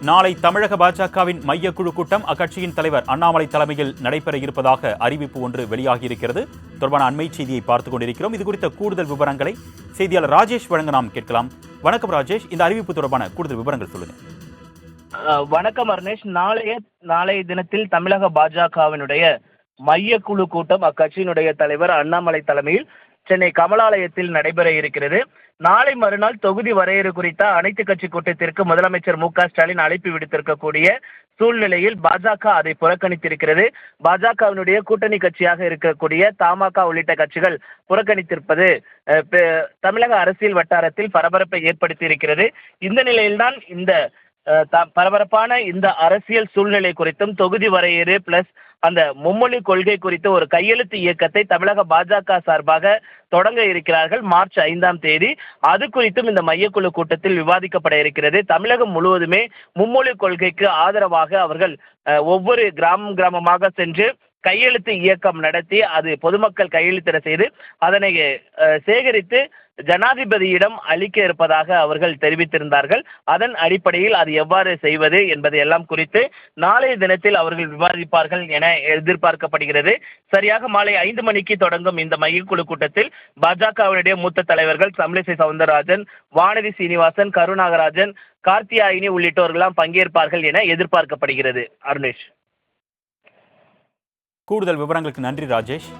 நாளை தமிழக பாஜகவின் மையக்குழு கூட்டம் அக்கட்சியின் தலைவர் அண்ணாமலை தலைமையில் நடைபெற இருப்பதாக அறிவிப்பு ஒன்று வெளியாகியிருக்கிறது. தொடர்பான அண்மை செய்தியை பார்த்துக் கொண்டிருக்கிறோம். இது குறித்த கூடுதல் விவரங்களை செய்தியாளர் ராஜேஷ் வழங்க நாம் கேட்கலாம். வணக்கம் ராஜேஷ், இந்த அறிவிப்பு தொடர்பான கூடுதல் விவரங்கள் சொல்லுங்க. வணக்கம் அருணேஷ். நாளைய தினத்தில் தமிழக பாஜகவினுடைய மையக்குழு கூட்டம் அக்கட்சியினுடைய தலைவர் அண்ணாமலை தலைமையில் சென்னை கமலாலயத்தில் நடைபெற இருக்கிறது. நாளை மறுநாள் தொகுதி வரையறை குறித்த அனைத்து கட்சி கூட்டத்திற்கு முதலமைச்சர் மு.க.ஸ்டாலின் அழைப்பு விடுத்திருக்கக்கூடிய சூழ்நிலையில் பாஜக அதை புறக்கணித்திருக்கிறது. பாஜகவினுடைய கூட்டணி கட்சியாக இருக்கக்கூடிய தமாக உள்ளிட்ட கட்சிகள் புறக்கணித்திருப்பது தமிழக அரசியல் வட்டாரத்தில் பரபரப்பை ஏற்படுத்தி இருக்கிறது. இந்த நிலையில்தான் இந்த பரபரப்பான இந்த அரசியல் சூழ்நிலை குறித்தும் தொகுதி வரையறை பிளஸ் அந்த மும்மொழி கொள்கை குறித்து ஒரு கையெழுத்து இயக்கத்தை தமிழக பாஜக சார்பாக தொடங்க இருக்கிறார்கள் மார்ச் 5ஆம் தேதி. அது குறித்தும் இந்த மையக்குழு கூட்டத்தில் விவாதிக்கப்பட இருக்கிறது. தமிழகம் முழுவதுமே மும்மொழி கொள்கைக்கு ஆதரவாக அவர்கள் ஒவ்வொரு கிராமமாக சென்று கையெழுத்து இயக்கம் நடத்தி அது பொதுமக்கள் கையெழுத்திட செய்து அதனை சேகரித்து ஜனாதிபதியிடம் அளிக்க இருப்பதாக அவர்கள் தெரிவித்திருந்தார்கள். அதன் அடிப்படையில் அது எவ்வாறு செய்வது என்பதை எல்லாம் குறித்து நாளைய தினத்தில் அவர்கள் விவாதிப்பார்கள் என எதிர்பார்க்கப்படுகிறது. சரியாக மாலை 5 மணிக்கு தொடங்கும் இந்த மையக்குழு கூட்டத்தில் பாஜகவினுடைய மூத்த தலைவர்கள் தமிழிசை சவுந்தரராஜன், வானதி சீனிவாசன், கருநாகராஜன், கார்த்தியாயினி உள்ளிட்டோர்களெல்லாம் பங்கேற்பார்கள் என எதிர்பார்க்கப்படுகிறது. அருணேஷ், கூடுதல் விவரங்களுக்கு நன்றி ராஜேஷ்.